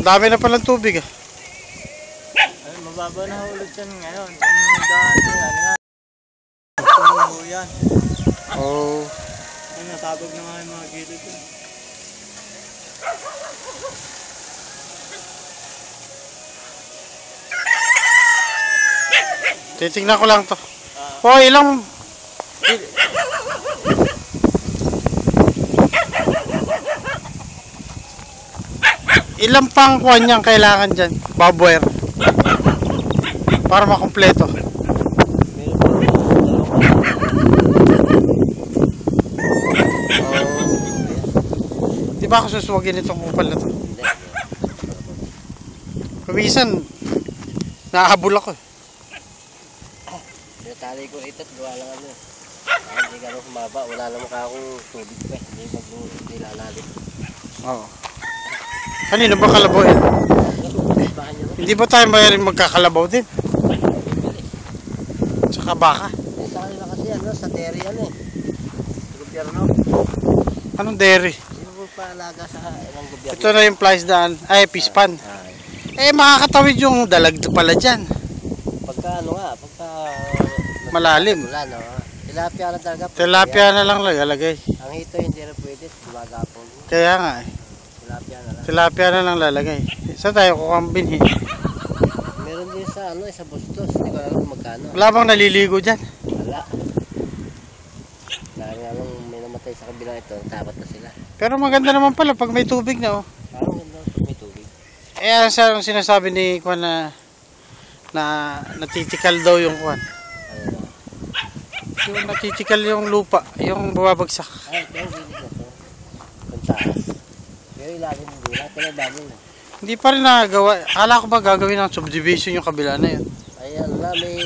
dami na palang tubig ah. Ay, mababa na ulit yan ngayon. Yung daan yan nga. Tumuho yan. Oh. Ay, natabog na nga yung mga gilid yan. Titignan ko lang to. Oh, ilang... Ilang pang kuwan niyang kailangan dyan? Barbwire. Para makumpleto. Di ba ako suswagin itong kupal na to? Kumisan, nakahabol ako eh. Tali ko ito at gawa lang ano. Hindi gano'ng humaba. Wala naman ka akong tubig pa. Hindi maglalalim. Oo. Kanino ba kalabaw yan? Hindi ba tayo mayaring magkakalabaw din? Tsaka baka. Sa kanila kasi ano, sa dairy ano eh. Sa gobyerno. Anong dairy? Sino pa alaga sa ilang gobyerno? Ito na yung flies daan. Ay, pispan. Eh, makakatawid yung dalag pala dyan. Pagka ano nga, pagka... Malalim. Wala no. Tilapia na talaga. Tilapia na lang lalagay. Ang hito hindi na pwede. Gumagapon. Kaya nga eh. Tilapia na lang. Tilapia na lang lalagay. Saan tayo kukambin eh? Meron din sa ano, sa Bustos. Hindi ko alam kung magkano. Wala bang naliligo dyan? Wala. Dahil nga lang may namatay sa kabilang ito, tapat na sila. Pero maganda naman pala pag may tubig na oh. Parang ganda pag may tubig. Eh, ang sinasabi ni Kwan na natitikal daw yung Kwan. Yung natitikal yung lupa, yung bumabagsak. Ay, pero hindi na to. Kung taas. Pero ilalim hindi na. Pero bago na. Hindi pa rin nagawa. Akala ko ba gagawin ng subdivision yung kabila na yun? Ay, ano na, may